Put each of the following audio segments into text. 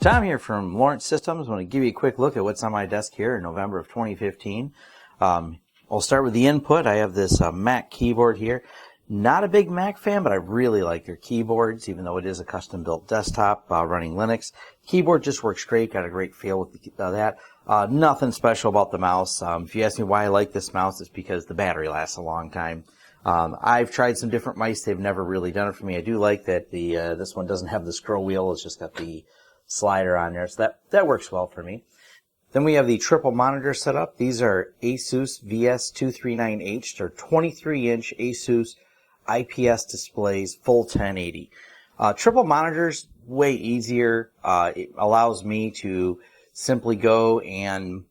Tom here from Lawrence Systems. I want to give you a quick look at what's on my desk here in November of 2015. I'll start with the input. I have this Mac keyboard here. Not a big Mac fan, but I really like their keyboards, even though it is a custom-built desktop running Linux. Keyboard just works great. Got a great feel with that. Nothing special about the mouse. If you ask me why I like this mouse, it's because the battery lasts a long time. I've tried some different mice. They've never really done it for me. I do like that this one doesn't have the scroll wheel. It's just got the slider on there, so that works well for me. Then we have the triple monitor setup. These are ASUS VS239H. They're 23-inch ASUS IPS displays, full 1080. Triple monitors, way easier. It allows me to simply go and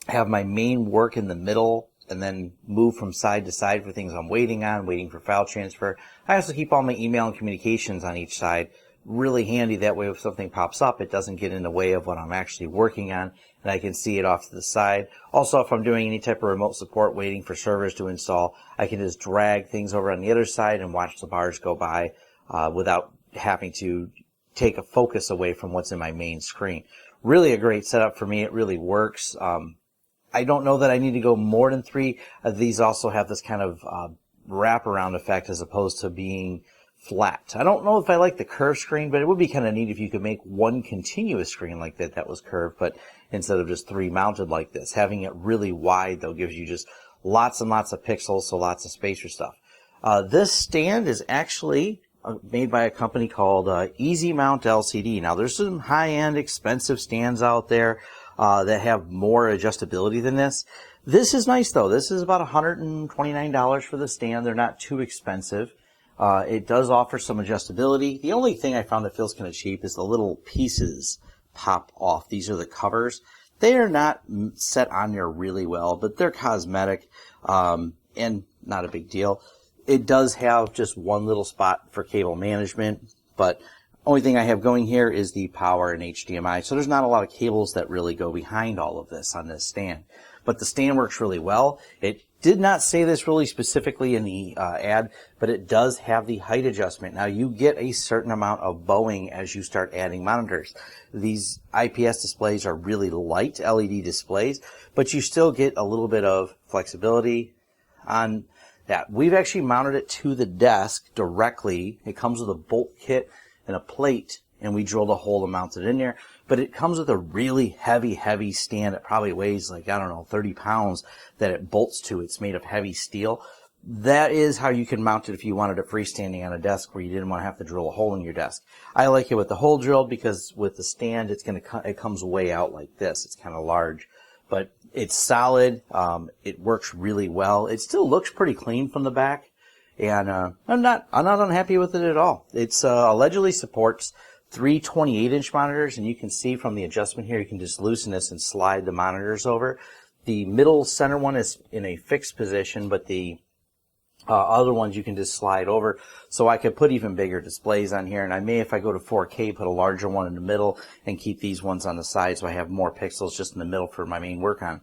have my main work in the middle and then move from side to side for things I'm waiting on, waiting for file transfer. I also keep all my email and communications on each side. Really handy that way if something pops up, it doesn't get in the way of what I'm actually working on, and I can see it off to the side. Also, if I'm doing any type of remote support waiting for servers to install, I can just drag things over on the other side and watch the bars go by without having to take a focus away from what's in my main screen. Really a great setup for me. It really works. I don't know that I need to go more than 3. These also have this kind of wraparound effect as opposed to being flat. I don't know if I like the curved screen, but it would be kind of neat if you could make one continuous screen like that was curved, but instead of just 3 mounted like this. Having it really wide, though, gives you just lots and lots of pixels, so lots of space for stuff. This stand is actually made by a company called Easy Mount LCD. Now, there's some high-end, expensive stands out there that have more adjustability than this. This is nice, though. This is about $129 for the stand. They're not too expensive. It does offer some adjustability. The only thing I found that feels kind of cheap is the little pieces pop off. These are the covers. They are not set on there really well, but they're cosmetic and not a big deal. It does have just one little spot for cable management, but only thing I have going here is the power and HDMI, so there's not a lot of cables that really go behind all of this on this stand. But the stand works really well. It did not say this really specifically in the ad, but it does have the height adjustment. Now, you get a certain amount of bowing as you start adding monitors. These IPS displays are really light LED displays, but you still get a little bit of flexibility on that. We've actually mounted it to the desk directly. It comes with a bolt kit and a plate, and we drilled a hole to mount it in there. But it comes with a really heavy stand. It probably weighs like, I don't know, 30 pounds that it bolts to. It's made of heavy steel. That is how you can mount it if you wanted it freestanding on a desk where you didn't want to have to drill a hole in your desk. I like it with the hole drilled because with the stand, it comes way out like this. It's kind of large, but it's solid. It works really well. It still looks pretty clean from the back, and I'm not unhappy with it at all. It's allegedly supports 3 28-inch monitors, and you can see from the adjustment here, you can just loosen this and slide the monitors over. The middle center one is in a fixed position, but the other ones you can just slide over. So I could put even bigger displays on here, and I may, if I go to 4K, put a larger one in the middle and keep these ones on the side so I have more pixels just in the middle for my main work on.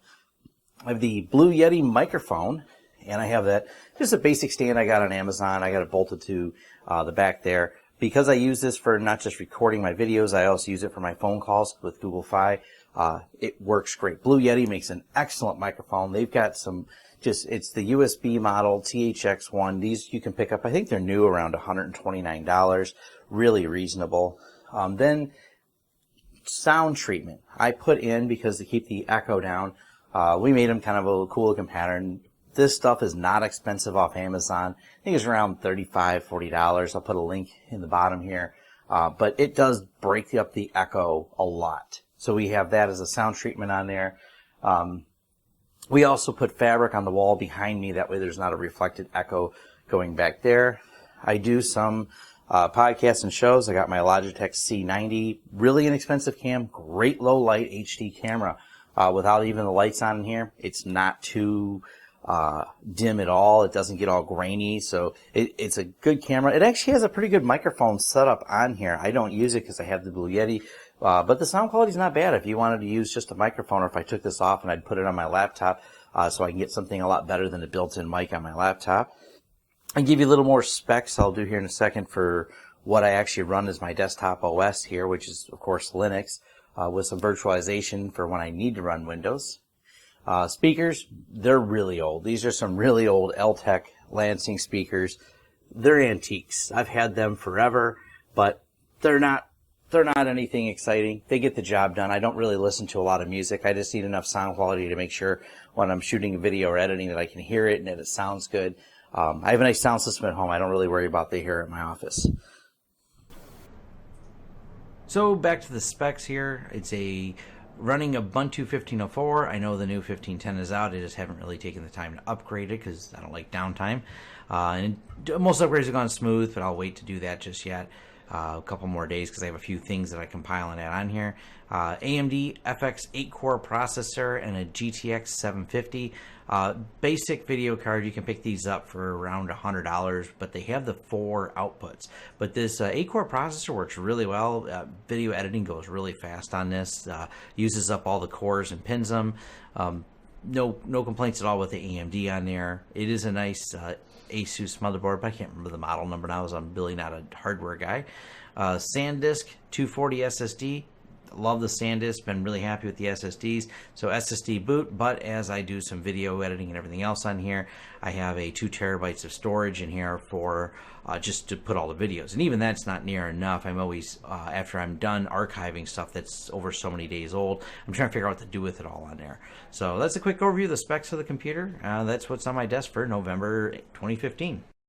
I have the Blue Yeti microphone, and I have that, just a basic stand I got on Amazon. I got it bolted to the back there. Because I use this for not just recording my videos, I also use it for my phone calls with Google Fi. It works great. Blue Yeti makes an excellent microphone. They've got it's the USB model, THX1. These you can pick up. I think they're new, around $129. Really reasonable. Then sound treatment. I put in, because to keep the echo down, we made them kind of a cool looking pattern. This stuff is not expensive off Amazon. I think it's around $35, $40. I'll put a link in the bottom here. But it does break up the echo a lot. So we have that as a sound treatment on there. We also put fabric on the wall behind me. That way there's not a reflected echo going back there. I do some podcasts and shows. I got my Logitech C90. Really inexpensive cam. Great low light HD camera. Without even the lights on in here, it's not too dim at all. It doesn't get all grainy, so it's a good camera. It actually has a pretty good microphone setup on here. I don't use it because I have the Blue Yeti, but the sound quality is not bad. If you wanted to use just a microphone, or if I took this off and I'd put it on my laptop, so I can get something a lot better than a built-in mic on my laptop. I'll give you a little more specs I'll do here in a second for what I actually run as my desktop OS here, which is, of course, Linux, with some virtualization for when I need to run Windows. Speakers, they're really old. These are some really old Eltec Lansing speakers. They're antiques. I've had them forever, but they're not anything exciting. They get the job done. I don't really listen to a lot of music. I just need enough sound quality to make sure when I'm shooting a video or editing that I can hear it and that it sounds good. I have a nice sound system at home. I don't really worry about the hear at my office. So back to the specs here. It's running Ubuntu 15.04. I know the new 15.10 is out. I just haven't really taken the time to upgrade it because I don't like downtime. And most upgrades have gone smooth, but I'll wait to do that just yet. A couple more days because I have a few things that I compile and add on here. AMD FX 8-core processor and a GTX 750. Basic video card, you can pick these up for around $100, but they have the 4 outputs. But this 8-core processor works really well. Video editing goes really fast on this. Uses up all the cores and pins them. No complaints at all with the AMD on there. It is a nice ASUS motherboard, but I can't remember the model number now as I'm really not a hardware guy. SanDisk 240 SSD. Love the SanDisk. Been really happy with the SSDs. So SSD boot, but as I do some video editing and everything else on here, I have a 2 terabytes of storage in here for just to put all the videos. And even that's not near enough. I'm always, after I'm done archiving stuff that's over so many days old, I'm trying to figure out what to do with it all on there. So that's a quick overview of the specs of the computer. That's what's on my desk for November 2015.